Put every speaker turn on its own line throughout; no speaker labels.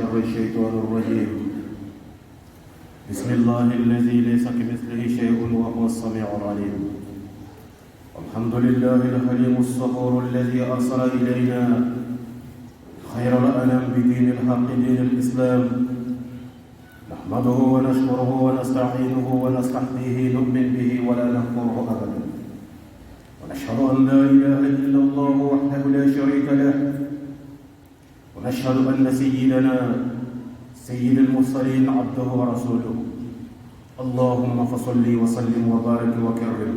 شر الشيطان الرجيم. بسم الله الذي ليس كمثله شيء وهو السميع العليم. الحمد لله الحليم الصبور الذي أرسل إلينا خير الأنام بدين الحق دين الإسلام. نحمده ونشكره ونستعينه ونستهديه نؤمن به ولا نكفره أبدا. ونشهد أن لا إله إلا الله وحده لا شريك له. ونشهد أن سيدنا سيد المرسلين عبده ورسوله. اللهم فصل وسلم وبارك وكرم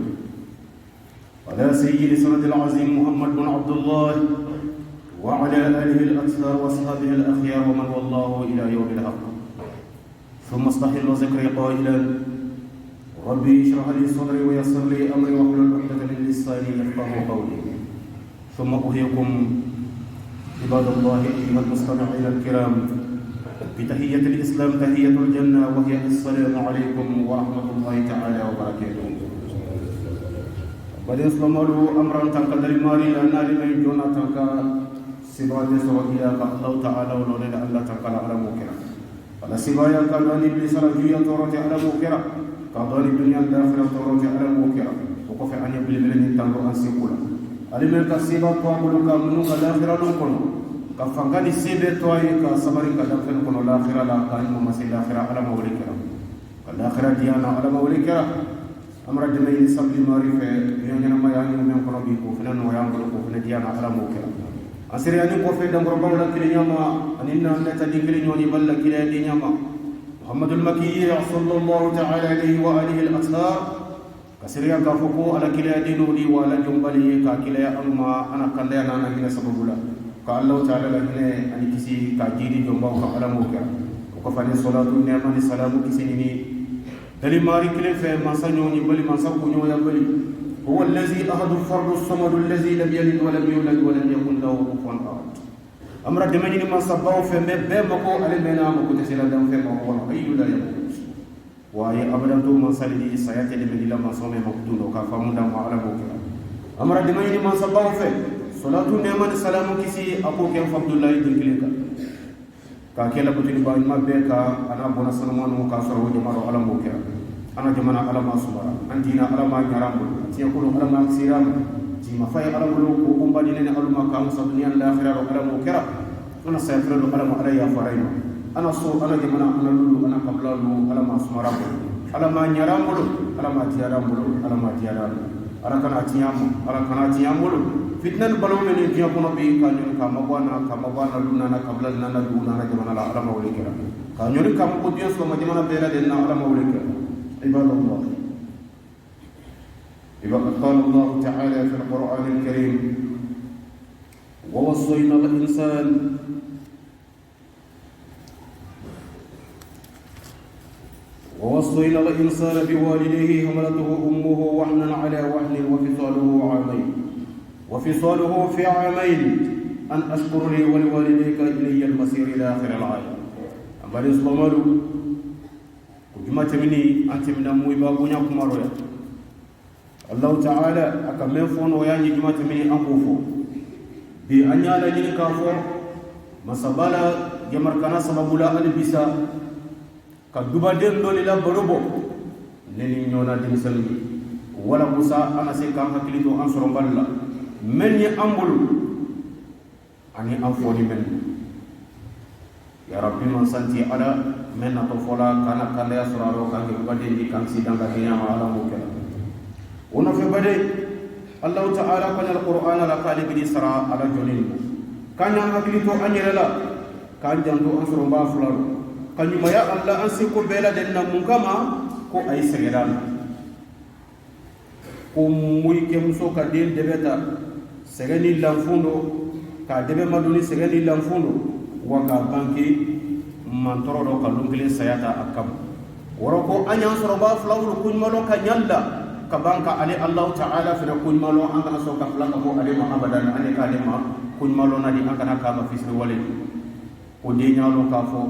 على سيد سند العظيم محمد بن عبد الله وعلى آله الأطهار وأصحابه الأخيار ومن والله إلى يوم الحق. ثم استحل ذكري قائلا ربي اشرح لي صدري ويسر لي أمري واحلل عقدة من لساني يفقهوا قولي. ثم أحييكم عباد الله أيها المستمعين الكرام بتحية الإسلام تحية الجنة وهي السلام عليكم ورحمة الله تعالى وبركاته. بدي اسلموا أمرا تنقل الماري لنا لمن جونا تنقل سبعة سوئيا الله تعالى ولولا الله تنقل على موكرا على سبايا كان إبليس رجويا تورج على موكرا كان الدنيا الآخرة تورج على موكرا وقف عن يبلغ تنقل عن سيقولا ألمن كسيبا توابلو كامنو الآخرة نكون كفانكان السيبة توي كسبرين كدفن كون الآخرة لا كان ممثل الآخرة على مولكرا الآخرة ديانا على مولكرا أمر جميع سبل معرفة يومنا ما يعني من كنا بيكو فلان ويان كنا فلان ديانا على موكرا أسرعني كوفي دمربان لكلي ما أننا نتدين كلي نوني بل لكلي دنيا ما محمد المكي صلى الله تعالى عليه وآله الأطهار كسريا كفوكو على كلي دينوني ولا جنبلي ككلي ألما أنا كلي أنا هنا سببولا كالله تعالى لكني أن كسي كجيري جنبه على موكرا وكفاني صلاة النعمة السلام كسيني دليل ماري كلي في مسانيوني بلي مساكوني ويا بلي هو الذي أحد الفرد الصمد الذي لم يلد ولم يولد ولم يكن له كفوا أحد. أمر دمني من صباه في مبه مكو على منا مكو تسلا دم في مكو أي لا يموت. وأي أبدا تو من سالدي سيأتي لمن لما صام مقتول وكفام دم على بوكلا. أمر دمني من صباه في صلاة النعمة السلام كسي أبو كم فضل الله يدلك. كأكيلا بتني باين ما بيكا أنا بنا سلمان وكاسر وجمال على بوكلا. أنا جمانا على ما سمرا أنتينا على ما نرام تيقول على ما كسيرام جيما فاي على ملوك وقومبادين على ما كانوا صدنيا الآخرة على موكرا أنا سيفر على ما علي فريما أنا صو أنا جمانا أنا لولو أنا قبل لولو على ما سمرا على ما نرام على ما تيارام على ما تيارام على كنا تيام فتنة البلوم من الدنيا كنا بين كانوا كمبانا لونا قبل لنا لونا جمانا على ما ولكرا كانوا كم قديس لما جمانا بيرا دينا على ما ولكرا عباد الله. إذا قال الله تعالى في القرآن الكريم ووصينا الإنسان بوالديه حملته أمه وحنا على وحن وفصاله في عامين أن أشكر لي ولوالديك إلي المصير إلى آخر الآية. أما الإسلام جماعة مني أنت من أموي بابونيا كمارويا الله تعالى أكمل فون وياني جماعة مني أنقفو بأنيا لجل كافو مسابالا جمر كنا سببولا البسا كدوبا دين دولي لا بروبو نيني نيونا دين سلمي ولا بوسا أنا سيكام حكيلتو أنصرم بالله من يأمبلو أني أنفوني من يا ربي من سنتي على من نطفولا كان يا سرارو كان بدين دي كان سيدان كدينا على موكلا ونفي بدي الله تعالى قال القرآن لا قال بدي سرا على جنين كان يحكيتو أنيرلا كان جندو أنصر بافلار كان يا الله أنسيكو بلا دنا منكما كو أي سجدان كو موي كمسو كدين دبتا سجني لانفوندو كدبه مدوني سجني لانفوندو وكا بانكي mantoro do kalum kile sayata akam warako anyan soroba flawru kunmalo kanyalla kabanka ali Allah Ta'ala fina kunmalo anga so ka flaka ko ali ma abadan ani ka de ma kunmalo na di anga ka ma fisri wale ko de nyalo ka fo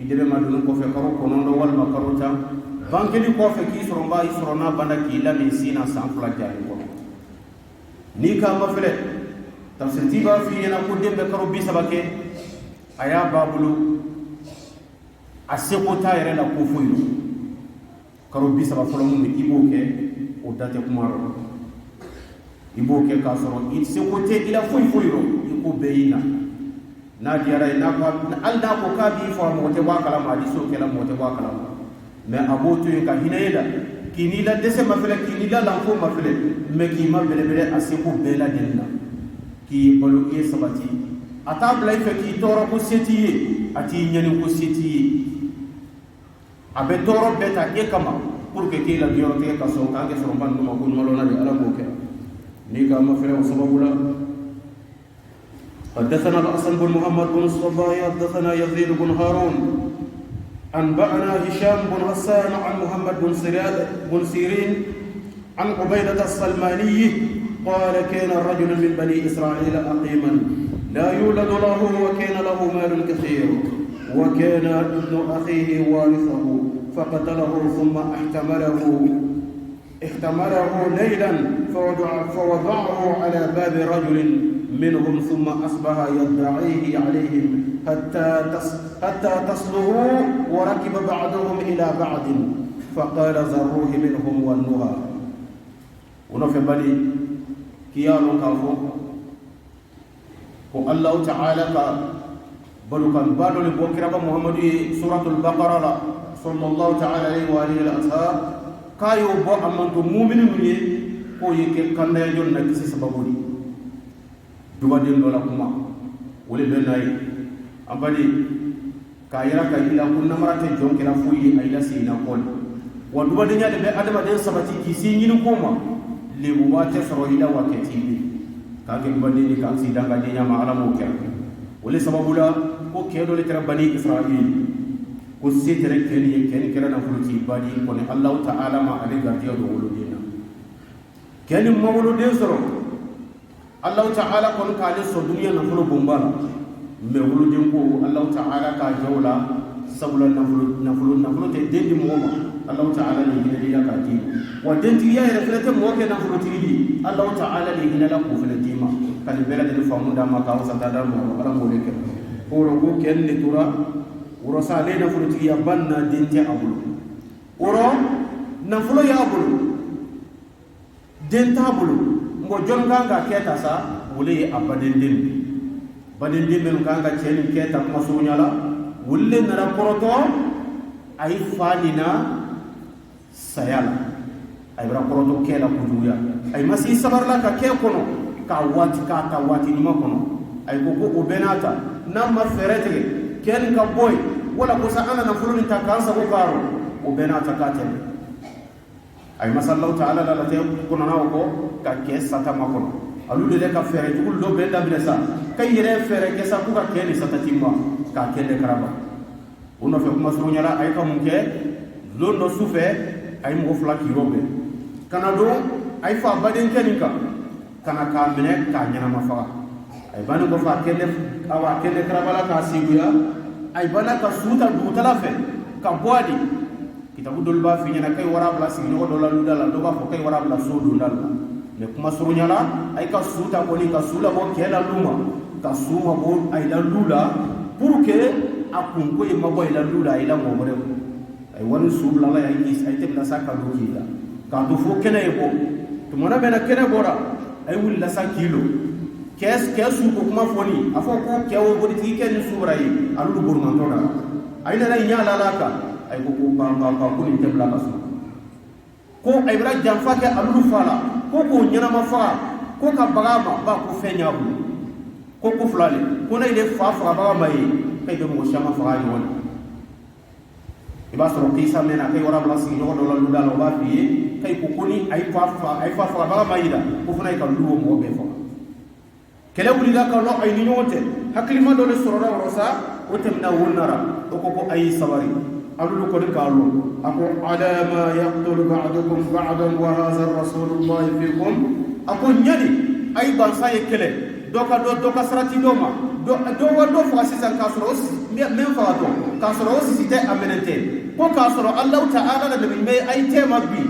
idebe madun ko fe karo ko nondo wal makarota banke di ko fe ki soromba isorona banda ki la min sina san fula jari ko ni ka ma fele tafsir tiba fi yana ko dembe karo bi sabake aya babulu aseko ta yere la ko foyi karo bisa ba folo mun iboke o date kumaro iboke ka soro it seko te ila foyi ro iko beina na diara ina ko alda ko ka bi fo mo te wa kala ma di so kala mo te wa kala me aboto ka hinayda kini la dese ma fele kini la lanfo ma fele me ki ma bele bele aseko bela denna ki bolo e sabati ata blay fe ki toro ko seti ati nyani ko seti abe toro beta e kama pour que kila biyo te ka so ka ke so ban no ko no na di ala ko ke ni ka ma fele sababu la حدثنا الحسن بن محمد بن الصباح حدثنا يزيد بن هارون أنبأنا هشام بن حسان عن محمد بن سيرين عن عبيدة السلماني قال كان رجل من بني إسرائيل أقيما لا يولد له وكان له مال كثير وكان ابن أخيه وارثه فقتله ثم احتمله ليلا فوضعه على باب رجل منهم ثم أصبح يدعيه عليهم حتى تصله وركب بعضهم إلى بعض فقال ذروه منهم والنهى ونفي بالي كيالو كافو والله تعالى بلو كان بالو لبوكرة محمد سورة البقرة صلى الله تعالى عليه وآله الأصحاب كايو بو أمانتو مؤمن مني كو يكي كان يجون نكسي سببوني dubadin dola kuma wole benay ambali kayira ka ila kunna marate jonkira fuyi ayla sina kol wa dubadin ya de adama den sabati ki singin koma le wate soro ila wakati ka ke dubadin ka si danga de nyama ala mo ke wole sababula ko ke do le tara bani israil ko sitere ken kera na furuti badi ko ne allah ta'ala ma ale gardiyo do wolo dina ken mo wolo den soro Allah ta'ala kon kale so duniya na fulo bombala me wulu den ko Allah ta'ala ka jawla sabula na fulo te dendi mo ma Allah ta'ala ni hina dila ka ti wa den ti ya reflete mo ke na fulo ti Allah ta'ala ni hina la ko fele tima kan bela de famu da ma ka sa ta da mo ala mo le ke ko ro ko ken ni tura uro sa le na fulo ti ya banna den ti abulu uro na fulo ya abulu den ta abulu mo jonga nga keta sa wule abadendin badendin men kanga cheni keta kuma sunyala wulle nara poroto ay fanina sayala ay bra poroto kela kuduya ay masi sabarla ka ke kono ka wati ni makono ay ko benata namma ferete ken ka boy wala ko sa ana na fulun ta kansa ko karo o benata ka tele ay masallahu ta'ala la te kono na ko ka ke sata makono alu de ka fere jugul do be dabile sa kay yere fere ke sa ku ka ke ni sata timba ka ke de karaba uno fe kuma so nyala ay ka munke lo no sufe ay mo fla ki robe kana do ay fa baden kenika kana ka mene ka nyana mafa ay banu ko fa ke de awa ke de karaba la ka siguya ay bana ka suta du talafe ka boadi kitabu dol ba fi nyana kay wara bla sigi no do la dala do ba fo kay wara bla so do dal ne kuma suru nyala ay ka suta ko ni ka sula bo kela luma ka suma bo ay la lula pour que akun ko e mabo ay la lula ay la mo mo ay won subla la ay is ay tebla saka do kila ka to fo kena e ko to mona bena kena bora ay wul la 100 kilo kes su ko kuma foni afo ko kewo bo ti ken subra yi alu burman to da ay la nyala la ka ay ko ko ni tebla kasu ko ay bra jamfa ke alulu fala ko nyana ma fa ko ka bagama ba ko fenya bu ko fulale ko na ile fa ba mai kay do mo shama fa ni won iba soro kisa mena kay wara bla si do la lu dalo ba fi kay ko kuni ay fa ba mai da ko funa ka lu mo be fa kele wuli da ka lo ay ni nyote haklima do le soro ra rosa o temna wonnara ko ay sawari أقول لكم قالوا أقول على ما يقتل بعضكم بعضا وهذا الرسول الله فيكم أقول يلي أي بانساي كله دوكا سراتي دوما دو فاسيسان كاسروس من فاتو كاسروس سيتي أمنتين كو كاسرو الله تعالى لدى مي أي تيما بي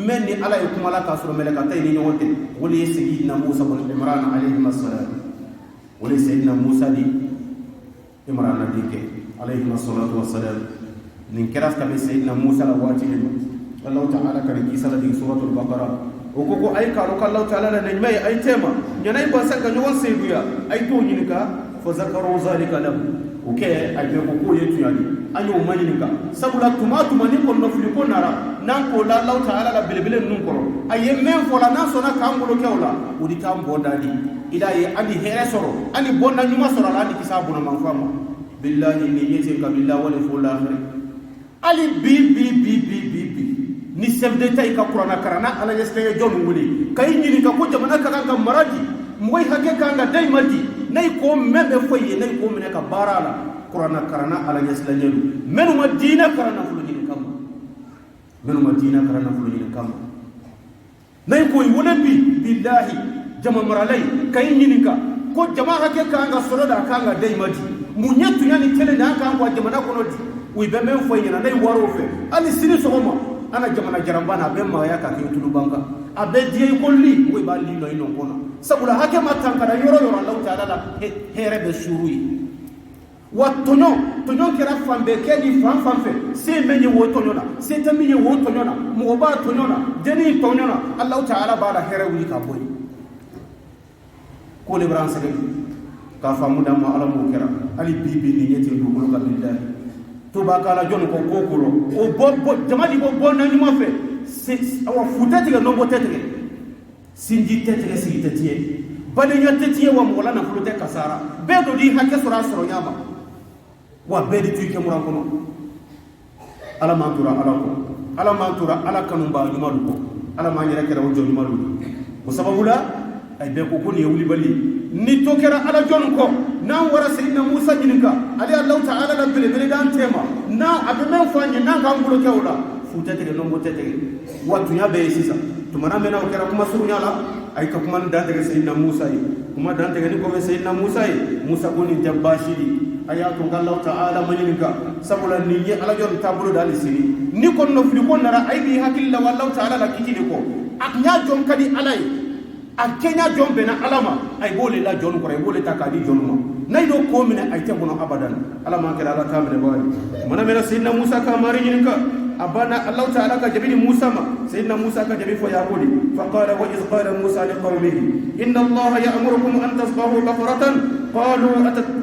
مني على يكم على كاسرو ملكاتين نيوتي ولي سيدنا موسى بن عمران عليه السلام ولي سيدنا موسى دي عمران ديكي عليه الصلاة والسلام nin keras ka be sayyidina Musa la wati ne Allah ta'ala kare kisa la di suratul baqara o ko ay ka Allah ta'ala la ne mai ay tema nyanay ba saka nyon sebuya ay to nyinika fa zakaru zalika lahu o ke ay be ko yetu yani anyo manyinika sabula tuma ni ko no fili ko nara nan ko la Allah ta'ala la belebele nun ko ay men fo la nan sona kam ko kewla o di tam bodadi ida ye andi here soro ani bonna nyuma soro la andi kisabu na manfama billahi ni yete ka billahi wala fo la akhir ali bi ni chef d'état ka qur'ana karana ala yeste jom wuli kay nyini ka ko jamana ka kan maraji moy hake ka nga dai madi nay ko mebe foye nay ko mene ka barala qur'ana karana ala yeste nyelu menu madina karana fulu ni kam menu madina karana fulu ni kam nay ko wona billahi jama maralai kay nyini ka ko jama hake ka nga soro da ka nga dai madi munyetu yani tele da ka ko jamana ko nodi wi be men foye na nay waro fe ali sini sogoma ana jamana jarambana be ma ya ka ke tulu banka abe die kolli wi ba li no ino kono sabula hake matan kada yoro Allah ta'ala la here be shurui wa tonyo kera fambe ke di famfe se menye wo tonyo na se taminye wo tonyo na mo ba tonyo na deni tonyo na Allah ta'ala ba la here wi ka boy ko le bran sege ka famu da ma ala mo kera ali bibi ni yete do ko ka billahi to ba kala jon ko kokoro o bo jamadi bo na nyuma fe awa futati ga nombo tetre sinji tetre sigi tetie badenya tetie wa mola na fulute kasara be do di hakke sura soro nyama wa be di tuike muran kono ala mantura ala kanumba nyuma ko ala ma nyere kera wojo nyuma lu ko sababula ay be ko koni wuli bali ni to kera ala jon ko nan wara sayyidina Musa jininka ali Allah ta'ala la bele dan tema na abe men fanye nan ga ngulo kewla futete ke nombo tete watu ya be sisa tumana mena okera kuma surunya la ay ka kuma dan tege sayyidina Musa yi kuma dan tege ni ko sayyidina Musa yi Musa ko ni jabashidi ayatu Allah ta'ala majininka sabula ni ye ala jon tabulo dal siri ni ko no fili ko nara ay bi hakilla wallahu ta'ala la kitini ko ak nya jon kadi alay ak kenya jon bena alama ay bole la jon ko ay bole takadi jon ma naido ko mine ay tebuno abadan alama kala ala kamene bawani mana mena sayyidina Musa ka mari nyinka abana Allah ta'ala ka jabini Musa ma sayyidina Musa ka jabi fo yaquli fa qala wa iz qala Musa liqaumihi inna Allah ya'murukum an tasbahu baqaratan qalu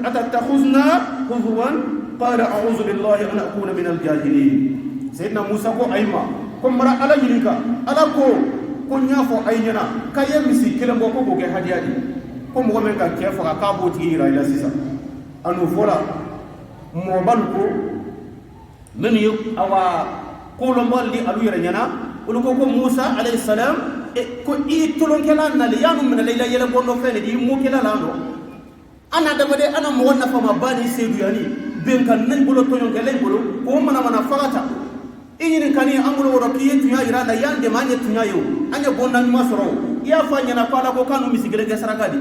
atattakhuzna huzwan qala a'udhu billahi an akuna min al-jahilin sayyidina Musa ko ayma ko mara ala nyinka ala ko nyafo aynyana kayem misi kelembo ko ke hadiyadi ko mo men ka kefa ka boti ira ila sisa anu fola mo balko men yu awa ko lo molli alu yere nyana ko Musa alayhi salam ko i tulon kala na le yanu men layla yele bondo fene di mo kala lando ana dama de ana mo wonna fama bani sedu yani ben kan nan bolo tonyon kala bolo ko mana fagata inyini kani angulo woro kiyetu ya ira da yande manye tunyayo anya bonna ni masoro ya fanya na pala ko kanu misigere ge sarakadi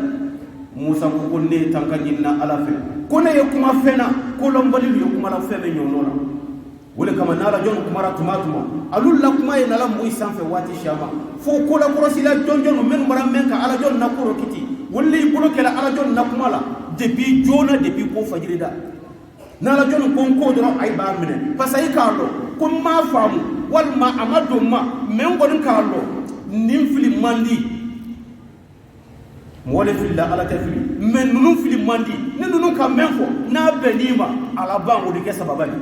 Musa ko konne tankanyina ala fe kone yo kuma fena ko lombali yo kuma la feme nyonona wole kama nala jon kuma ra tumatuma alulla kuma ye nala moy sanfe wati shama fo ko la korosila jonjon men maram men ka ala jon na koro kiti wolli bulo kala ala jon na kuma la depuis jona depuis ko fajirida nala jon ko doro ay ba mine pasay karlo ko ma famu wal ma amado ma men gon karlo nim fili mandi mole filla ala tafili men nunu fili mandi ne nunu ka menfo na benima ala bango de kessa babali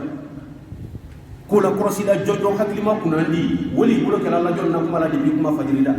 ko la korosila jojo haklima kunandi woli bulo kala la jonna kuma la dibi kuma fajirida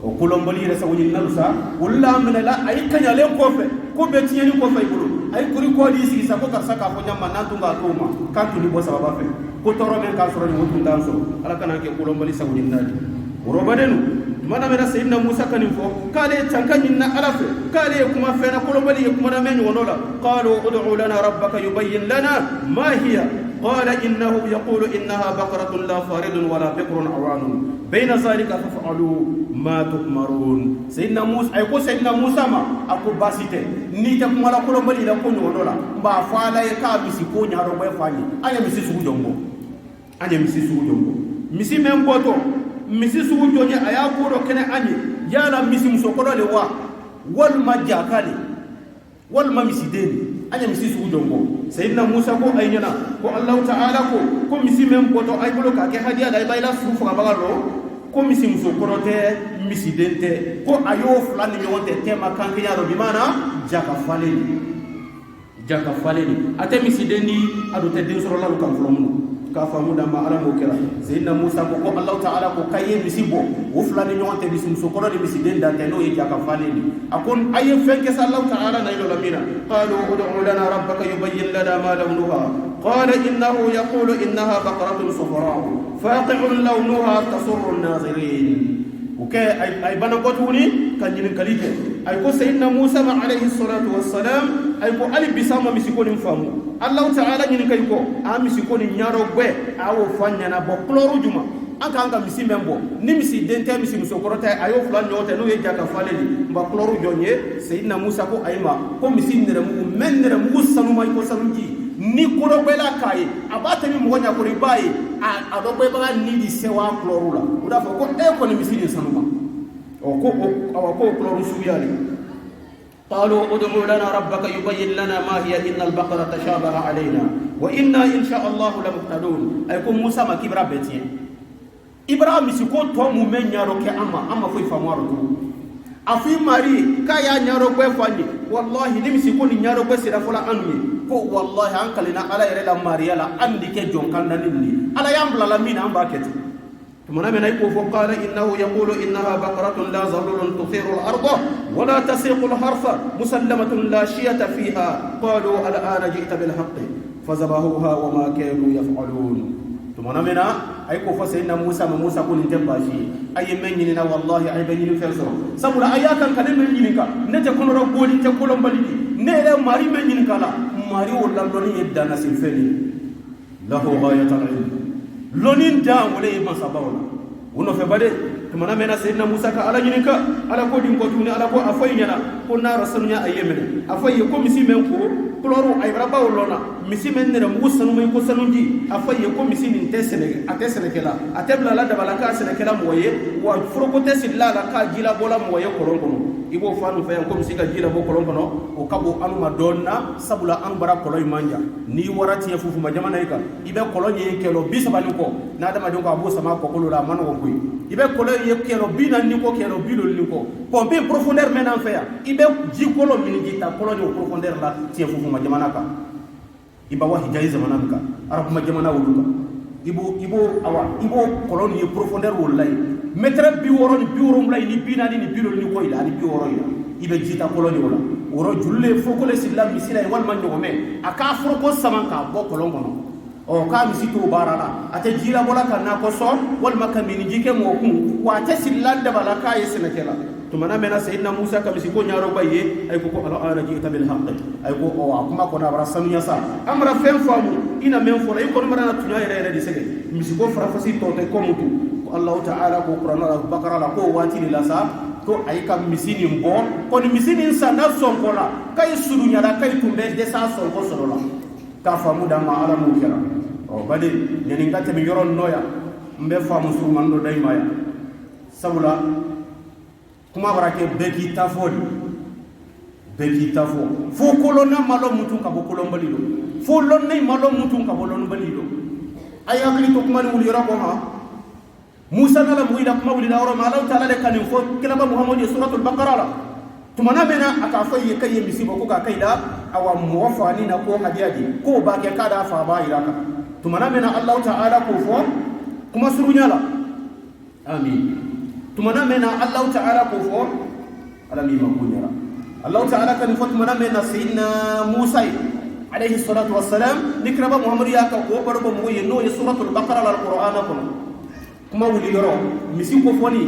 o kolombali resa woni nalusa walla min la ay kanyale ko fe ko be tiyeni ko fay bulo ay kuri ko di sigi sa ko karsa ka ko nyamma nan tunga tuma ka tuni bo sababa fe ko toro men ka soro ni wotun danso ala kana ke kolombali sa woni nadi robadenu mana mena sayyidina Musa kanin fo kale tankanyin na alafe kale kuma fe na kolombali kuma na men wonola qalu ud'u lana rabbaka yubayyin lana ma hiya qala innahu yaqulu innaha baqaratun la faridun wala bikrun awanun bayna zalika faf'alu ma tu'marun sayyidina Musa ay ko sayyidina Musa ma ako basite ni ta kuma la kolombali la ko wonola ba fala e ka bisi ko nyaaro boy fani anya misi su jombo misi men boto misi sugu jonye aya koro kene anyi yala misi musokoro le wa wal majakali wal mamisi deni anya misi sugu jongo sayyidina Musa ko aynyana ko Allah ta'ala ko misi mem ko to ay bolo ka ke hadiya dai bayla sufu ka bagalo ko misi muso korote misi dente ko ayo fulani nyonte tema kankinya ro bimana jaka faleni ate misi dendi adu te den soro la kan fulomno ka famu da ma ala mo kira sayyidina Musa ko Allah ta'ala ko kaye misi bo wo fulani nyonte misi muso korote misi denda te no e jaka faleni akon aye fenke sallahu ta'ala na ilo lamina qalu ud'u lana rabbaka yubayyin lana ma lawnuha qala innahu yaqulu innaha baqaratun safra faqi'un lawnuha tasurru an-nazirin ay bana gotuni kan jinin kalite ay ko sayyidina Musa ma alayhi salatu wassalam ay ko ali bisama misikoni famu Allah ta'ala jinin kay ko a misikoni nyaro gbe awo fanya na bo kloru juma anga misi membo ni misi dente misi musokorota ayo fulan nyote no ye jaka faleli mba kloru jonye sayyidina Musa ko ayma ko misi ndere mu mendere mu sanu may ko sanunji ni kuro bela kai abata mi monya ko ribai a do be ba ni di sewa kloru la uda fo ko ko ni misi ni sanuma o ko kloru suyali قالوا ادعوا لنا ربك يبين لنا ما هي إن البقرة تشابه علينا وإنا إن شاء الله لمهتدون أيكم موسى ما كبر بيتي إبراهيم سكوت توم من يروك أما في فمارو أفي ماري كايا يروك فاني والله لم سكون يروك سيرفلا أنمي ko wallahi hankalina ala yare la mariala andi ke jonkan nanini ala yambla la mina ambaketi tumana menay ko fo qala innahu yaqulu innaha baqaratun la zalulun tuthiru al-ardha wa la tasiqu al-harfa musallamatun la shiyata fiha qalu al-ana ji'ta bil haqqi fazabahuha wa ma kanu yaf'alun tumana mena ay ko fo sayyidina Musa ko ni tembashi ay menni na wallahi ay benni felso sabula ayakan kale menni ka ne te kono ro boli te kolombali ne le mari menni kala mari wala loni yedana silfeni lahu ghayatan ilm lonin da wala ibn sabawla wono fe bade tumana mena sayyidina Musa ka ala yininka ala ko din ko tuni ala ko afay nyana ko na rasulnya ayemene afay ko misi men ko kloro ay raba wolona misi men ne mu sanu may ko sanunji afay ko misi nin tesene atesene kala atebla la dabala ka sene kala moye wa furoko tesilla la ka jila bola moye kolonkono ibo fanu fe ko misi ka jila bo kolonkono o kabo anu madonna sabula an bara koloy manja ni warati fufu majamana ika ibe kolonye kelo bisabani ko na dama jonko abu sama ko kolola mano ko kuy ibe koloy kelo bina ni ko kelo bilo ni ko pompe profondeur men en faire ibe jikolo min jita kolonye profondeur la tie fufu majamana ka iba wahi jaiza manamka arab majamana wuluka ibo kolonye profondeur wallahi metre bi woro ni bi woro mlay ni bina ni bilo ni ko ila ni bi woro ila ibe jita kolonye wala woro julle foko le sillam misila wal man nyome aka foko samanka bo kolongono o ka misitu barala ate jila bola kana ko so wal makamini jike mo ku wa ta sillanda bala ka yesena kela tumana mena sayyidina Musa ka misiko nyaro baye ay ko ala ana jiita bil haqq ay ko o kuma ko na barasanu yasa amra fen famu ina men fo ay ko mara na tunya ere di sege misiko fara fasi to te ko mutu ko Allah ta'ala ko Qur'an al-Baqara la ko wati la sa to ay ka misini mbo ko ni misini sana sonkola kay surunya la kay tumbe de sa sonko sorola ka famu da ma ala mu kira o bade yani ngate mi yoron noya mbe famu su mando day maya sabula kuma barake beki tafo fo kolona malo mutun ka bo kolombalilo fo lonnay malo mutun ka bo lonbalilo ay akli to kuma ni wuli rabo ha Musa nala muida kuma wuli dawro ma Allah ta'ala de kanin fo kilaba Muhammad suratul baqara la tumana mena aka fayi kai misibo ko ka kaida awa muwafani na ko hadiyaji ko ba ke kada fa ba iraka tumana mena Allah ta'ala ko fo kuma surunya la amin tumana mena Allah ta'ala ko fo alami makunyara Allah ta'ala kan fo tumana mena sayyidina Musa alayhi salatu wassalam nikraba Muhammad ya ka ko barbo mo yeno suratul baqara al-Qur'ana kuma wuli yoro misi ko foni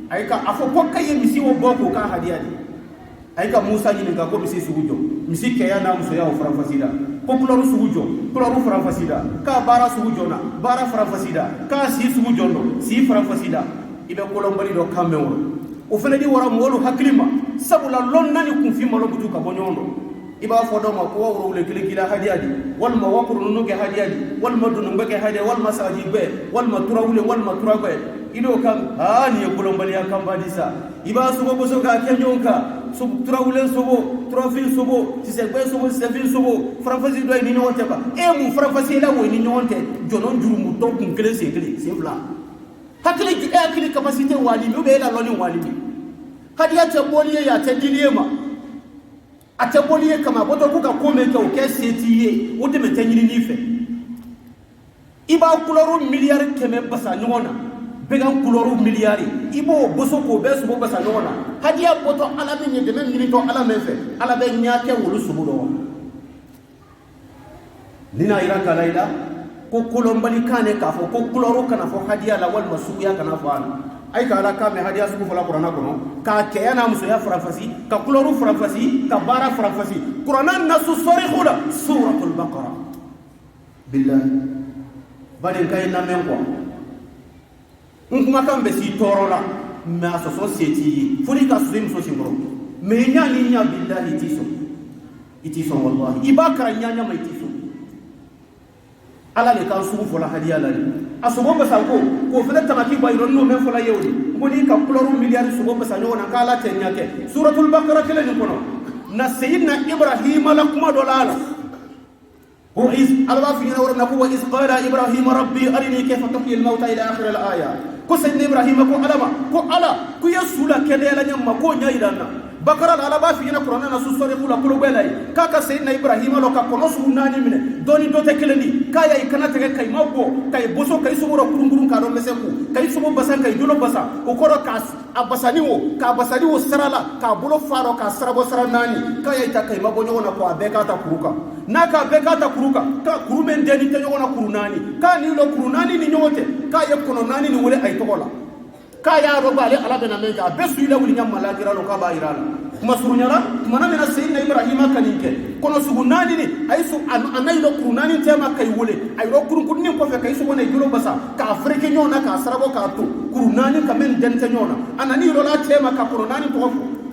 ayka afo ko kay misi wo boko ka hadiyadi ayka Musa ni ga ko misi sugujo misi ke yana muso ya ofran fasida ko kuloru sugujo kuloru fran fasida ka bara sugujo na bara fran fasida ka si sugujo no si fran fasida ibe kolombali do kammewo o fele di wara mo wolu haklima sabula lonnani kun fi malo butu ka bonyondo iba fodo ma ko woro le kila hadiyadi wal ma waqru no ge hadiyadi wal ma dunu be hadiya wal masaji be wal ma turawule wal ma turabe ido kan ani kolombali ya kambadisa iba sugo boso ka kenjonka sub trawulen sobo trofil sobo ci se gbe sobo ci se fil sobo franfasi do ni ñonte ba e mu franfasi la wo ni ñonte jonon juru mu to kun kele se kele c'est bla hakili ji hakili capacité wali mi be la loni wali mi hadiya ta boliye ya ta diliye ma a ta boliye kama boto kuka kome ka o ke setiye o de metanyini ni fe iba kuloro miliyar keme basa ñona began kuloro miliyari ibo boso ko be subo basa ñona hadiya boto ala min de men ni to ala men fe ala be nyaake wulu subu do nina ira kalaila ko kulombali kane ka fo ko kuloro kana fo hadiya la wal masuya kana fo ay ka ala ka me hadiya subu fala qur'ana kono ka ke yana muso ya farafasi ka kuloro farafasi ka bara farafasi qur'ana nasu sarikhula suratul baqara billahi bari kay na men ko kuma kan be si torola ma so society funi ka swim so simbro me nya ni nya billahi itiso wallahi ibakara nya nya mai tiso ala le kan subu fola hadiya la asubo basa ko fele tamaki bayro no men fola yewdi ngoni ka kuloru miliyar subo basa no na kala ten nyake suratul baqara kele ni kono na sayyidina ibrahim la kuma dolala هو إذ الوافين ورنكو وإذ قال إبراهيم ربي أرني كيف تحيي الموتى إلى آخر الآية كو سيدنا إبراهيم كو ألما كو ألا كو يسولا كديلا نيما كو نيدانا بكرا على بافين قرآن نسوسوري كولا كلو بلاي كاكا سيدنا إبراهيم لو كنوسو ناني من دوني دوتي كلني كايا يكنا تغي كاي مابو كاي بوسو كاي سومورو كورونغورون كارو مسكو كاي سومو بسان كاي دولو بسا وكورو كاس abasaniwo ka basaniwo sarala ka bulo faro ka sarabo saranani ka yaita kai mabonyo na kwa beka ta kuruka na ka beka ta kuruka ka kurumen deni ta nyona kurunani ka ni lo kurunani ni nyote ka ye kono nani ni wole ay tokola ka ya roba ale ala bena men ka besu ile wuli nyam malagira lo ka ba irala masurunyara mana mena sayyidina ibrahima kaninke kono sugu nani ni ay su anay lo kurunani tema kay wole ay lo kurun kunni ko fe kay su wona julo basa ka afrike nyona ka sarabo ka to kurunani ka men dente nyona anani lo la tema ka kurunani to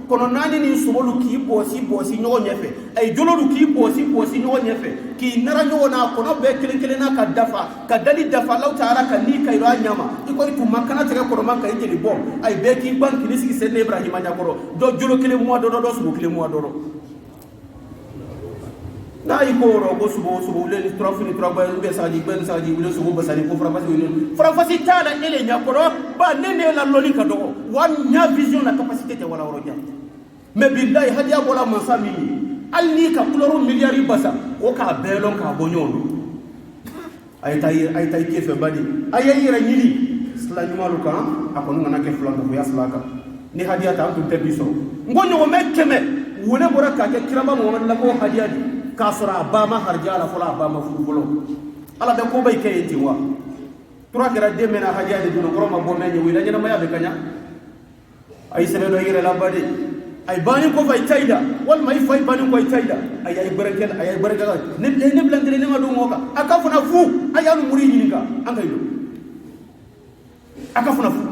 kono nani ni subolu ki bosi nyogo nyefe ay jololu ki bosi nyogo nyefe ki nara nyogo na kono be kelen na ka dafa ka dali dafa law taala ka ni kay ro nyama iko itu makana tege kono makka yeli bom ay be ki banki ni sigi sene ibrahima nyakoro do jolo kele mo do subu kele mo do na ikoro go subu le trofini troba be saji ben saji le subu basani ko frafasi tala ele nyakoro ba nene la loli ka do wan nya vision la capacité te wala woroja me billahi hadiya bola masami alni ka kuloro miliyari basa o ka belon ka bonyono ay tay ke fe badi ay yira nyili slani maluka akonu ngana ke flanga ko yaslaka ni hadiya ta antu tebiso ngonyo o mekeme wona boraka ke kirama mo la ko hadiya di kasura bama harjala fola bama fulfolo ala be ko bay kayenti wa tura kera de mena hadiya de duno goroma bo menye wi dañana maya be kanya ay sebe do yire labade ay bani ko fay tayda wal may fay bani ko tayda ay barakel ay baragal ne blandere ne ma do ngoka akafuna fu ayanu muri yininga angay do akafuna fu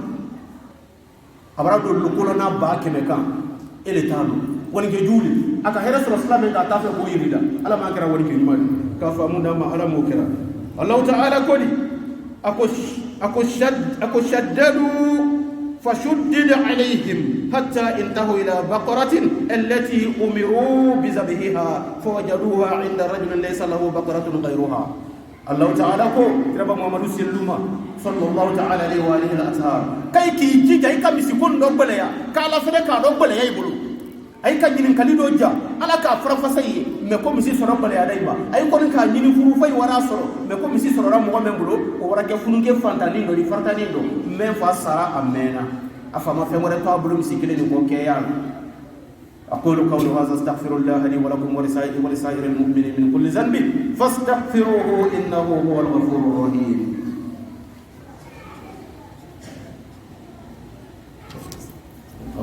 abara do lukola na ba keme kan ele talu woni ke juli aka hera sallallahu alaihi tafe ko yirida ala ma kara woni ke yimani ka famu da ma ala mo kira allah ta'ala kodi ako shaddadu fashuddid alaihim hatta intahu ila baqaratin allati umiru bizabhiha fawajaduha inda rajulin laysa lahu baqaratun ghayruha allah ta'ala ko raba muhammadu sallallahu ta'ala alaihi wa alihi al-athar kai ki ji kai kamisi kon do baleya kala fede ka do baleya ibulu ay ka nyinin kalido ja ala ka farafasai me ko misi soro bale ya daiba ay ko ka nyinin furu fay wara soro me ko misi soro mo men bulo o wara ke fununge fantani do di fartani do men fa sara amena afama fe wara ta bulo misi kile ni ko ke ya aqulu qawli hadha astaghfirullah li wa lakum wa lisa'iril mu'minin min kulli dhanbin fastaghfiruhu innahu huwal ghafurur rahim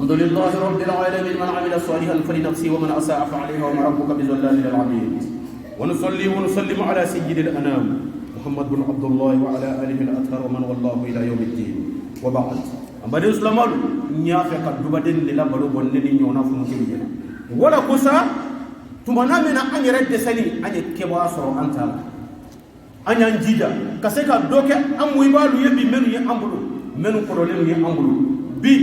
الحمد لله رب العالمين من عمل صالحا فلنفسه ومن اساء فعليها وما ربك بظلام للعبيد ونصلي ونسلم على سيد الانام محمد بن عبد الله وعلى اله الاطهار ومن والله الى يوم الدين وبعد اما دي اسلامال نيافه قد دبدن للبلو بنني نيونا فمكيجي ولا كوسا tumana mena anye redde sali anye keba soro antala anya njida kaseka doke amu ibalu yebi menu ye ambulu menu kololenu ye ambulu bi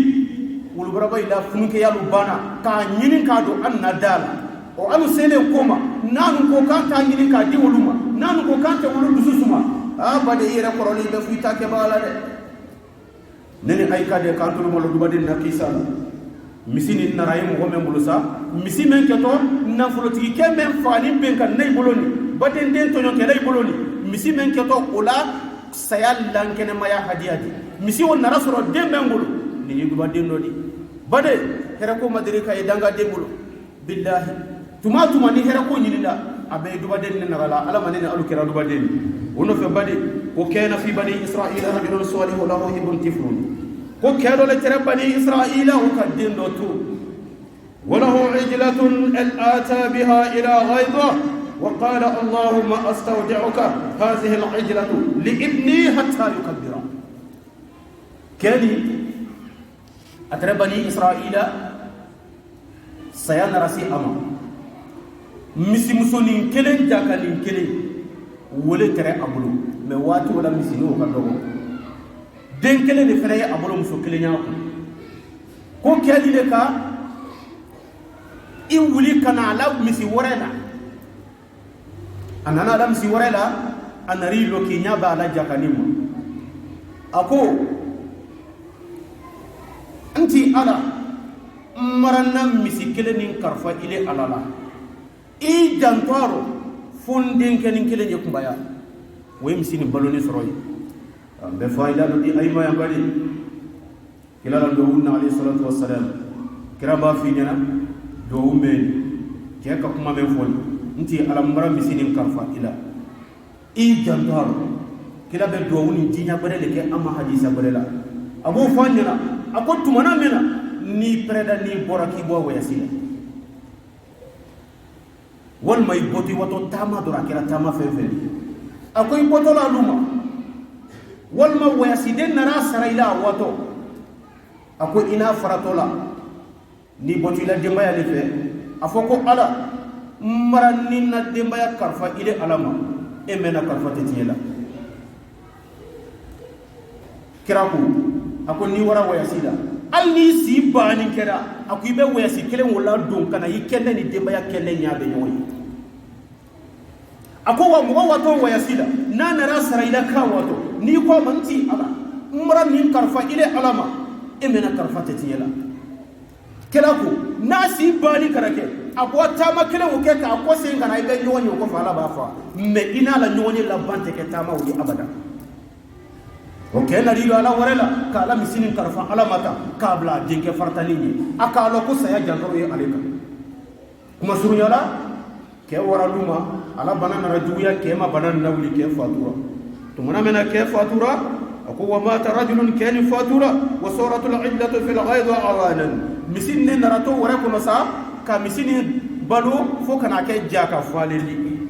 wulu baraba ila funke yalu bana ka nyinin ka do annadala o alu sele koma nanu ko kanta nyinin ka di wuluma nanu ko kanta wulu dususuma bade ira koroli be fuita ke bala de nene ay kade kantul mo do badin nakisa misini naray mo men bulusa misi men keto na fuloti ke men fani ben kan nay boloni baden den to nyoke nay boloni misi men keto ola sayal lankene maya hadiyati misi won na rasoro den ben bulu ni yugo badin dodi bade hera ko madiri kay danga de bulu billahi tuma ni hera ko nyinida abe du badin ne nagala ala manene alu kira du badin wono fe bade ko kena fi bani israila rajulun salihu lahu ibn tiflun ko kedo le tere bani israila o kadin do tu walahu ijlatun al-ata biha ila ghayda wa qala allahumma astawdi'uka hadhihi al-ijlatu li ibni hatta yukabbira kani atre bani israila sayana rasi ama misi musonin kelen jakalin kelen wole tere abulu me wati wala misi no ka dogo den kelen de fere abulu muso kelen ya ko keli le ka in wuli kana la misi worela anana la misi worela anari lo ki nya ba la jakanimo ako anti ala marana misi kelen nin karfa ile alala i jantwaro fonden kenin kelen je kumbaya way misini baloni soroy be fayda do di ayma ya bari kilala do wunna alayhi salatu wassalam kiraba fi nyana do umben ke ka kuma men fon nti alamara misini karfa ila i jantwaro kila be do wuni jinya bare le ke amma hadisa bare la abu fanyana akotu mana mena ni preda ni boraki bo wayasila wal may boti wato tama dora kira tama fefe akoy boto la luma wal ma wayasiden nara saraila wato akoy ina faratola ni boti la dembaya le fe afoko ala marani na dembaya karfa ile alama emena karfa tetiela kiraku akoy ni wara wayasida alni si bani kera akuibe wayasi kelen wala don kana yikelle ni dembaya kelle nyaabe nyoy akowa mo wato wayasida nana rasara ila ka wato ni ko manti ala umra min karfa ile alama emena karfa tetiyela kelako nasi bani karake abota makele woke ka akose ngana ibe nyonyo ko fala bafa me ina la nyonyo la bante ke tama wuli abada okay na riyo ala warela kala misinin karfa ala mata kabla dinke fartalini akalo ko saya jangaro ye aleka kuma surunyala ke waraluma ala banana rajuya ke ma banana nawli ke fatura to mona mena ke fatura ako wa mata rajulun kan fatura wa suratul illatu fil ghaid awanan misinne narato wara ko sa ka misini balu fo kana ke jaka faleli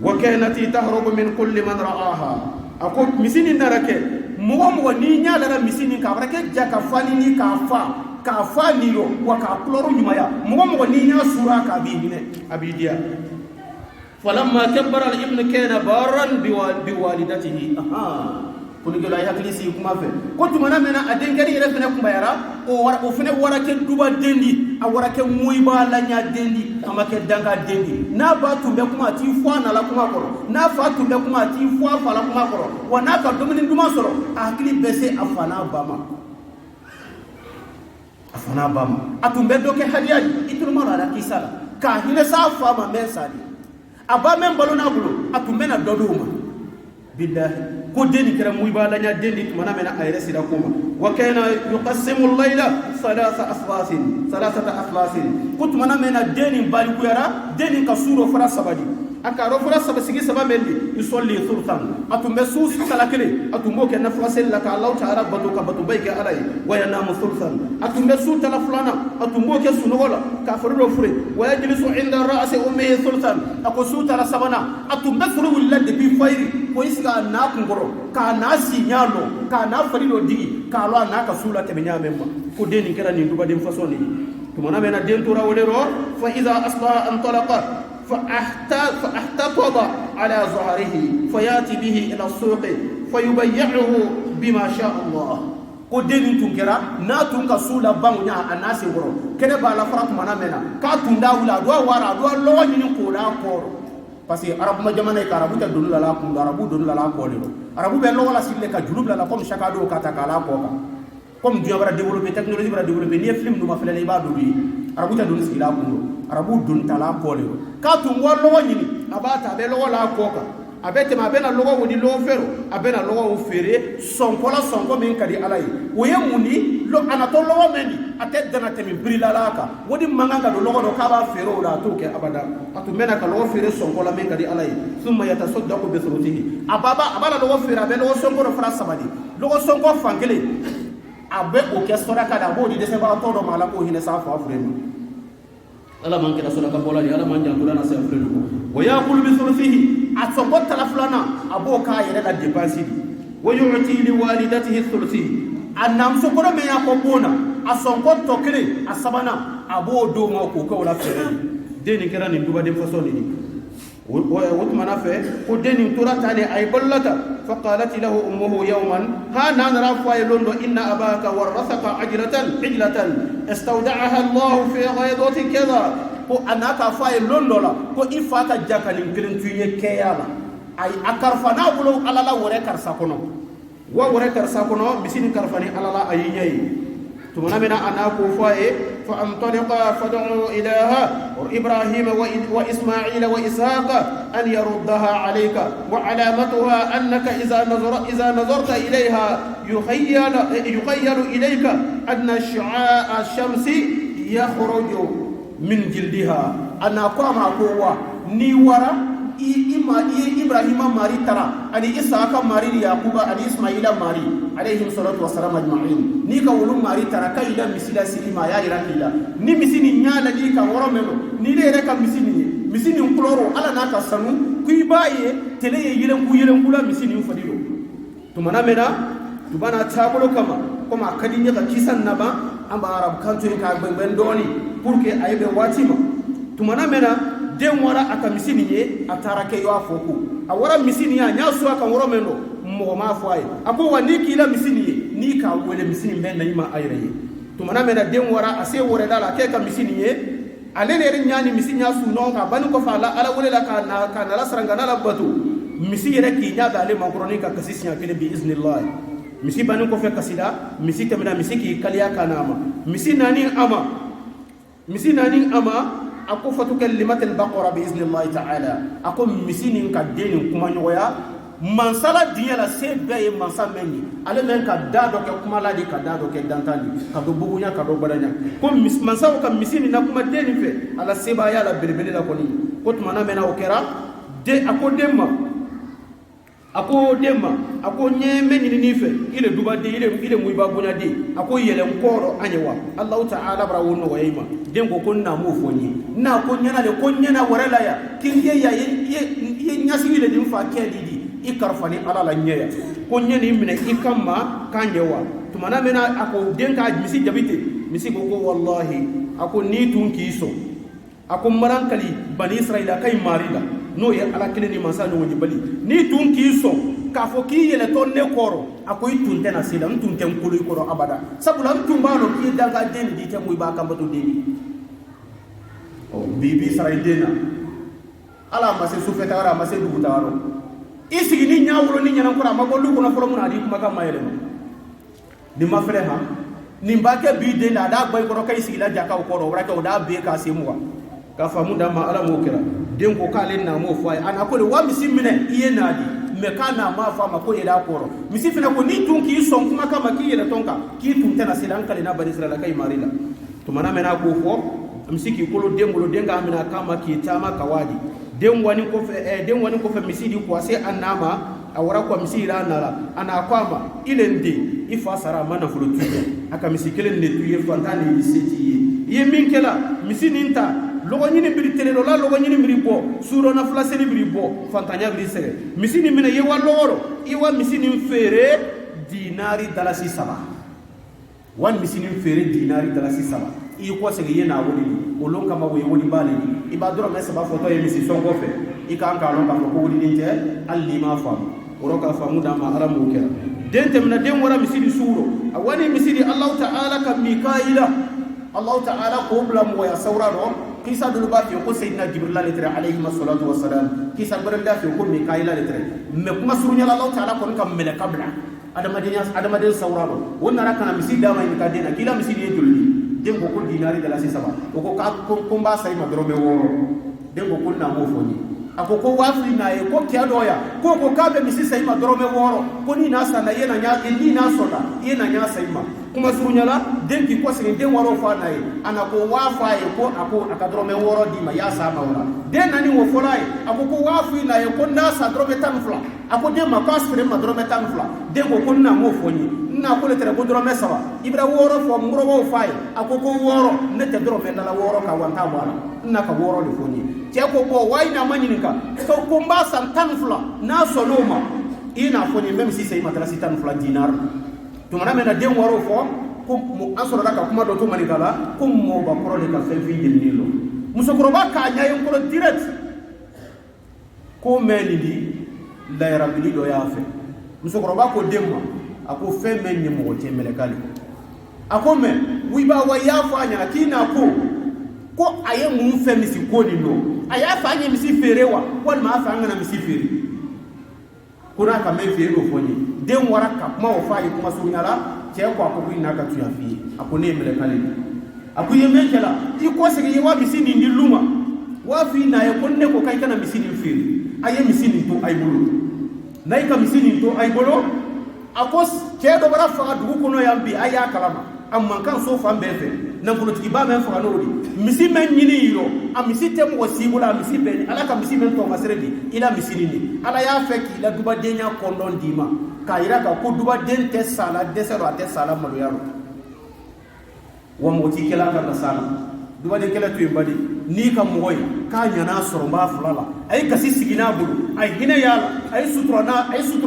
wa kanati tahrubu min kulli man ra'aha ako misini narake mugo ni nyala na misini ka barake jaka falini ka fa niro wa ka ploro nyumaya mugo ni nya sura ka bibine abidia falamma kabbara al-ibn kana barran biwalidatihi kunigelo ay haklisi kuma fe ko tumana mena adengari refena kumbayara o fene warake duba dendi a warake muiba lanya dendi amake danga dendi na ba tumbe kuma ti fwana la kuma koro na fa tumbe kuma ti fwa fala kuma koro wana ka domini duma soro akili bese afana bama atumbe doke hadiya iturma la kisala ka hine sa fama mensadi aba men balona bulu atumbe na doduma billahi ko deni kera muiba lanya dendi mana mena ayre sida kuma wa kana yuqassimu al-layla thalathata aflasin kut mana mena deni bali kuyara deni ka suro fara sabadi aka ro fara sabasigi sabamendi yusalli thulthan atumbe sus salakele atumbo ke na fasel la ka Allah ta'ala batu ka batu bayke alai wa yanamu thulthan atumbe su tala fulana atumbo ke sunogola ka faro fure wa yajlisu inda ra'si ummi thulthan ako su tala sabana atumbe furu willade bi fayri ko isga na kungoro ka na sinyalo ka na farilo digi ka lo na ka sula te nyamemma ko deni kera ni duba dem fasoni to mona mena den tora wolero fa iza asbaha antalaqa فاحتفظ على ظهره فياتي به الى السوق فيبيعه بما شاء الله ko denin tun kɛra n'a tun ka su la banw ɲa a n'a senkɔrɔ kɛnɛ b'a la fara tuma na mɛnna k'a tun da wuli a doit wara a doit lɔgɔ ɲini k'o da kɔrɔ parce que arabu ma jamana ye ka arabu tɛ doni la la kun arabu doni la la kɔ de don arabu bɛ lɔgɔ la sigi ka juru bila la comme chaque ado ka ta k'a la kɔ kan comme diɲɛ bɛra développé technologie bɛra développé n'i ye film duma filɛ la i b'a doni arabu tɛ doni sigi la kun don arabu doni ta la kɔ de don k'a tun bɔ lɔgɔ ɲini a b'a ta a bɛ lɔgɔ la kɔ kan a bɛ tɛmɛ a bɛ na lɔgɔ wodi lɔgɔ feere a bɛ na lɔgɔ feere sɔnkɔla sɔnkɔ min ka di ala ye o ye mun di a natɔ lɔgɔ min di a tɛ dana tɛmɛ birilala kan o de man kan ka don lɔgɔ dɔ k'a b'a feere o la a t'o kɛ abada a tun bɛ na ka lɔgɔ feere sɔnkɔla min ka di ala ye summa yatasaddaqu bi thuluthihi a b'a na lɔgɔ feere a bɛ lɔgɔ sɔnkɔ dɔ fara saba di lɔgɔ sɔnkɔ fan kelen a bɛ o kɛ sɔraka de a b'o di dɛsɛbagatɔ dɔ ma ala k'o hinɛ sa fa fure ma ala man kɛra sɔraka bɔla de ala man jantura na sɛ fure dugu wa yaqulu bi thuluthihi a sɔngɔ tala filanan a b'o k'a yɛrɛ la dépense di wa yu'ti li walidatihi thuluthi a namuso kɔrɔ min y'a fɔ bon na a sɔngɔ tɔ kelen a sabanan a b'o d'o ma k'o kɛ o la fɛɛrɛ den nin kɛra nin dubaden fasɔn de ye o tuma na fɛ ko den nin tora ta de a ye balola ta fa qalat lahu ummuhu yawman ha n'a nana fɔ a ye don dɔ inna abaka warasaka ajratan istawda'aha Allah fi ghaydati kaza ko a n'a k'a fɔ a ye lon dɔ la ko i fa ka ja ka nin kelen tun ye kɛya la a karifa n'a bolo ala la wɛrɛ karisa kɔnɔ wa wɛrɛ karisa kɔnɔ misi ni karifa ni ala la a y'i ɲɛ ye tumana min na a n'a ko fɔ a ye fa antaliqa fad'u ilaha ibrahima wa isma'ila wa ishaqa an yaruddaha alayka wa alamatuha annaka idha nazarta ilayha yukhayyalu ilayka anna shu'a'a ash-shamsi yakhruju min jildiha ana ko ma ko wa ni wara ibrahima mari tara ani isaka mari yaquba ani ismaila mari alayhi salatu wassalam ajma'in ni ka wulu mari tara ka ila misila silima ya irakila ni misini nyala di ka woro melo ni le reka misini kloro ala na ka sanu ku ibaye tele ye yelen kula misini fadilo tumana mena tubana tabolo kama kadinya ka kisan naba amba arab kanto ka ben doni pour que aybe watima tumana mena den wara aka misini ye atara ke yo afoku a wara misini ya nya so aka woro mendo mo ma fo ay ako wani kila misini ye ni ka wele misini ben na ima ayre ye tumana mena den wara ase wore dala ke ka misini ye alele rin nyani misini ya su non ka banu ko fa ala wole la ka na la saranga na la batu misi yere ki nya dale makroni ka kasisi ya kele bi iznillah misi banu ko fe kasida misi temena misi ki kaliya kanama misi nani ama ako fatu kalimat al-baqara bi iznillah ta'ala ako misi nin ka den kuma nyoya mansala diya la se be mansa menni ale men ka dado ke kuma la di ka dado ke dantani ka do bugunya ka do badanya ko mansa ka misi nin na kuma den fe ala seba ya la belbele la koni ko tumana mena o kera de ako demma ako nyeme ni fe ile duba de ile muiba bunya de ako yele nkoro anyewa Allah ta'ala bra wonno wayima dengo ko na mo foni na ko nyana le ko nyana warala ya kinje ya ye nyasi ile dim fa kedidi ikarfani ala la nyeya ko nyani mine ikamma kanyewa tumana mena ako denka misi jabite misi go wallahi ako ni tun kiso ako marankali bani israila kay marila no ye ala kelen ni mansa no bali ni tun kiso ka fo ki yele ton ne koro ako itun tena sila ntun ten kulu koro abada sabula ntun balo ki daga den di te muy ba kambato deni o bibi saray dena ala ma se sufeta ara ma se dubuta aro isigi ni nyawro ni nyana kora ma gollu ko na folo mun adi kuma kam mayele ni ma fere ha ni mbake bi de la da boy koro kay sigi la jaka ko ro wara ko da be ka se muwa ka famu da ma ala mo kira den ko kale na mo fay ana ko wa misimine iye nadi me kana ma fa ma ko yela koro misifina ko ni tun ki son kuma kama ki yela tonka ki tun tana silan kale na bani israila kay marila to mana mena ko fo misiki kolo dembolo denga amina kama ki tama kawadi den wani ko fe misidi ko se annama awara ko misira nala ana kwama ilende ifa sara mana fulo tuye aka misikelen ne tuye fantani diseti ye minkela misininta logo nyini biri tele do la logo nyini biri bo suro na fla seli biri bo fantanya biri sere misini mina ye wa loro iwa misini fere dinari dalasi saba wan misini fere dinari dalasi saba i ko sege ye na woni olon kama wo woni bale ibadoro me saba foto ye misi songo fe i kan ka lon ka ko woni nje alli ma fam oroka famu da ma aramu kera den temna den wara misiri suro awani misiri Allah ta'ala ka Mikaila Allah ta'ala ko bla mo ya sauraro kisa dulu ba fi ko sayyidina Jibril alayhi alayhi wassalatu wassalam kisa baranda fi ko Mikaila alayhi me kuma surunya Allah ta'ala ko kam mele kabla adamaden sauraro wonna rakana misiri dama in ka dena kila misiri julli den ko ko dinari dala sisaba ko ka ko mba sai madrobe woro den ko kunna mo foni akoko wafi na e ko kiadoya ko ko kabe misisa ima dorome woro ko ni nasa na yena nya ni na soda yena nya saima kuma surunyala den ki ko sini den woro fa na e anako wafa e ko ako akadrome woro di ma ya sama wala den nani wo folai akoko wafi na e ko nasa drome tanfla ako den ma pasre ma drome tanfla den ko kunna mo foni na ko le tere ko drome sawa ibra woro fo ngro wo fa e akoko woro ne te drome na la woro ka wanta wala na ka woro le foni je ko bo waina manyinika ko kumba san tanfla na sonoma ina foni même si c'est madrasa tanfla dinar to maname na den woro fo ko mu asoro ka kuma do to manikala ko mo ba pro le ka fe fi nilo musokoro ba ka nya yon ko direct ko melidi la rabbi do ya fe musokoro ba ko demma ako fe men ni mo te melekali ako me wi ba wa ya fa nya kina ko aye mun fe misi ko ni no aya fa nya misi ferewa wal ma fa ngana misi fere kuna ka me fere ro foni den waraka kuma o fa yi kuma sunyala ce ko ko ina ka tuya fi ako ne melekali ako ye me kala iko se ye wa misi ni luma wa fi na ye konne ko kai kana misi ni fere aye misi ni to ay bulu nay ka misi ni to ay bolo akos ce do bara fa du ko no yambi aya kalama amma kan so fa mbefe nan ko tiki ba men fa no di misi men nyini yiro am misi tem wasibula misi ben ala ka misi men to masredi ila misi ni ala ya feki la duba denya kondon dima ka ira ka ko duba den te sala desero ate sala malu yaro wa mo ti kala ka sala duba de kala tu mbadi ni ka moy ka nyana soromba fulala ay kasi sigina bulu ay hina yala ay sutra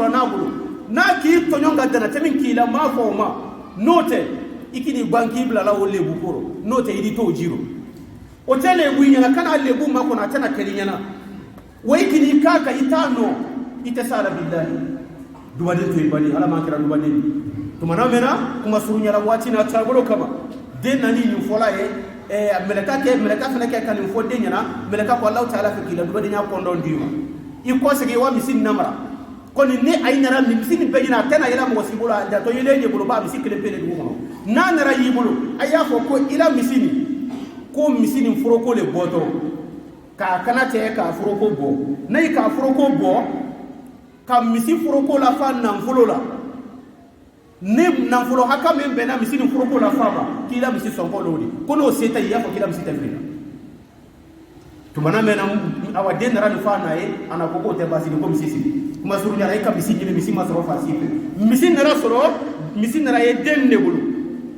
na bulu na ki to nyonga dana temin kila ma fo ma note ikini banki bla la wolle bukoro note idi to jiro o tele buinya kana lebu mako na tana kelinyana wai kini kaka itano itasara billahi duba de to ibani ala ma kira duba de to mana mena kuma surunya la wati na tabolo kama den nani ni fola meleka fene ke kan fo de nyana meleka ko Allah taala fi kila duba de nya kondo ndima iko sege wa misin namra koni ne aynara mi misin be ina tana ila mo sibula da to yele ne bulu ba misin kele pele du mo na nara yibulu aya fo ko ila misini ko misini furoko le boto ka kanate ka furoko bo nay ka furoko bo ka misi furoko la fa nan fulola ne nan fulo haka men be na misini furoko la fa ba kila misi sonko lodi kono seta ya ko kila misi tafrina tumana mena awa den ran fa na e ana ko te basi ko misi kuma suru nya ay ka misi ni misi masoro fa sipe misi nara soro misi nara ye den ne bulu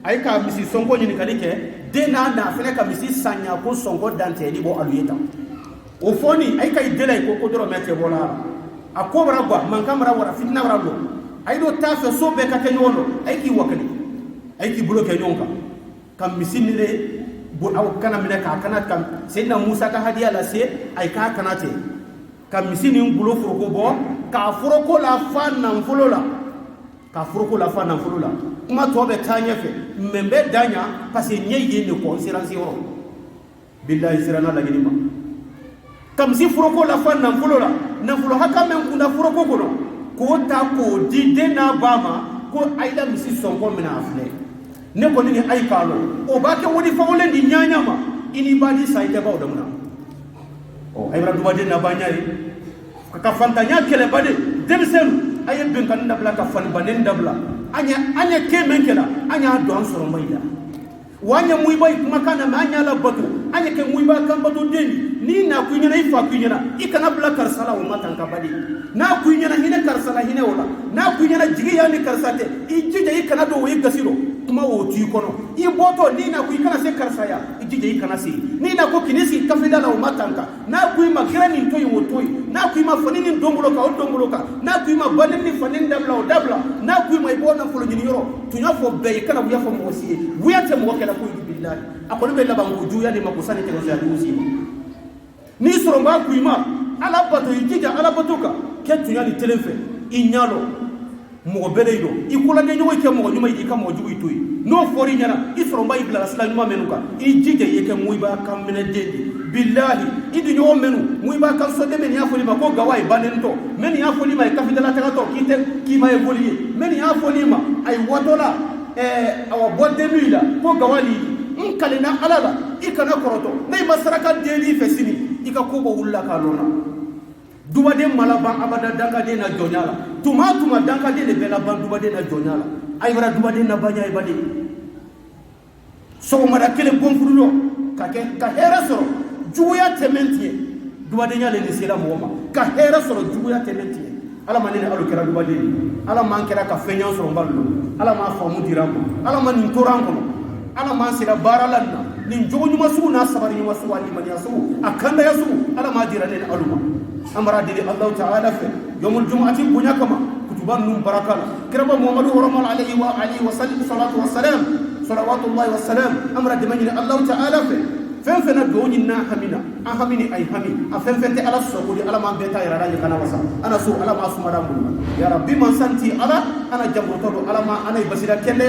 ay ka misi sonko ni kalike dena na fele ka misi sanya ko sonko dante ni bo aluyeta o foni ay kay delay ko doro mete bola akobra gwa man kamara wara fitna wara lo ay do tafe so be ka kenyono ay ki wakali ay ki bloke nyonka kam misi ni le bo aw kana mine ka kana kam sayyidina Musa ka hadiya la se ay ka kanate kam misi ni ngulo furoko bo ka furoko la fa nan fulola ka furoko la fa nan fulola kuma to be tanya fe membe danya parce que nyeye ne ko siransi woro billahi sirana la ginima kam si furoko la fa nan fulola na fulo haka men kuna furoko ko ko ta ko di dena bama ko aida misi sonko mina afle ne ko ni ay kalo o ba ke wodi fa wole di nyanya ma ini badi saite ba o damuna o ay radu badi na banyari ka fantanya kele badi demsel ayen ben kan dabla ka fan banen dabla anya kemen kela anya don soro maida wanya muibai kuma kana anya la batu anya ke muiba kan batu deni ni na kunyana ifa kunyana ikana bla karsala o matan ka badi na kunyana hine karsala hine wala na kunyana jigi ya ni karsate ijije ikana do wi gasiro kuma o ti kono i boto ni na kuikana se karsaya ijije ikana si ni na ko kinisi kafida la o matanka na kuima grani toyi o toyi na kuima fanini dombuloka o dombuloka na kuima balini fanini dabla o dabla na kuima ibona fulo nyini yoro tunya fo be kana buya fo mo si wiyate mo kala ko billahi akoni be labangu juya ni makusani ke roza duzi ni soromba kuima ala bato ijija ala batoka ke tunya ni telefe inyalo mo beledo ikula de nyoy ke mo nyuma yi ka mo jugu itoy no fori nyana isro mbay bla asla nyuma menuka i jije yeke muiba kam mena dendi billahi idi nyo menu muiba kan so de men ya foli ma ko gawai banento men ya foli ma ka fidala ta to kite ki ma e boli men ya foli ma ay wadola awa bodde nuila ko gawali in kalina alala ikana koroto nay masaraka deli fesini ika ko bo wulla ka lona duba de malaban abada danga de na jonyala tuma danga de le bela ban duba de na jonyala ay wara duba de na banya ibade so mara kele bonfurulo ka hera soro juya tementie duba de nyale ni sira moma ka hera soro juya tementie ala manene alu kera duba de ala man kera ka fenya soro mballo ala ma famu diramo ala man ni torango ala man sira baralanna nin jogo nyuma su na sabari nyuma su wali man yasu akanda yasu ala ma dirane aluma amara dili Allah ta'ala fi yawmul jumu'ati bunya kama kutuban num barakala kiraba muhammadu alayhi wa salatu wassalam salawatullahi wassalam amara dimani Allah ta'ala fi fenfena doni na hamini ay hami a fenfente ala so ko ala man beta ira rani kana wasa ana so ala ma sumara mun ya rabbi man santi ala ana jaboto ala ma ana basira kende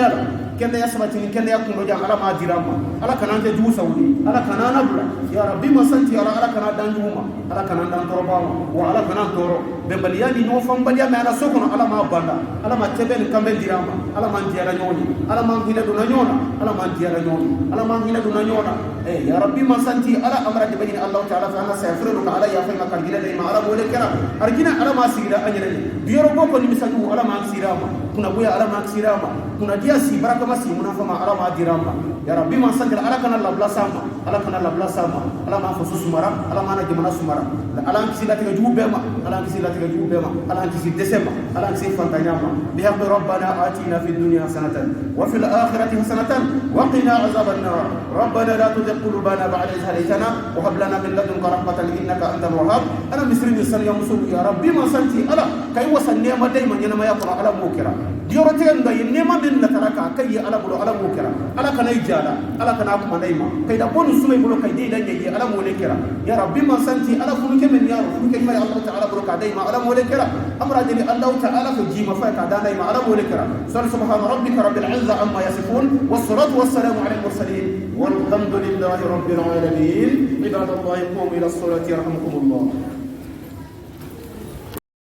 ya sabati kende ya kuno jang ala ma dirama ala kana ante ju saudi ala kana na bula ya rabbi man santi ala kana danjuma ala kana dan toroba wa ala kana toro be baliyani no fam baliya me ala so kono ala ma banda ala ma tebel kambe dirama ala man diara nyoni ala man hina do na nyona ala man diara nyoni ala man hina do na nyona ya rabbi man santi ala amra de bani Allah ta'ala fa ana sayfruka ala ya fa makal gila de ma ala mole kera argina ala ma sigira anyane biyoro boko ni misatu ala ma sirama kuna buya ala ma sirama kuna dia si baraka masi munafama ala ma dirama ya rabbi man santi ala kana labla sama ala ma fasu sumara ala ma na jamana sumara ala kisi lati jubema ala kisi desema ala kisi fantanyama bihaq rabbana atina fid dunya hasanatan wa fil akhirati hasanatan wa qina azaban nar rabbana la tuzigh qulubana ba'da idh hadaytana wa hab lana min ladunka rahmatan innaka antal wahhab ana misrin sal ya musul ya rabbi ma santi ala kai wasan nema dai man yana ma yakura ala mukira dioro tenga nema min la taraka kai ala bulo ala mukira ala kana ijala ala kana kuma naima kai da bonu sumai bulo kai dai dan yayi ala mulekira ya rabbi ma santi ala kunu kemen ya kunu kai mai Allah ta'ala bulo ka dai ma ala mulekira amra dini Allah ta'ala fi jima fa ka dai ma ala mulekira subhana rabbika rabbil izza amma yasifun wassalatu wassalamu ala al mursalin والحمد لله رب العالمين عباد الله قوموا إلى الصلاة يرحمكم الله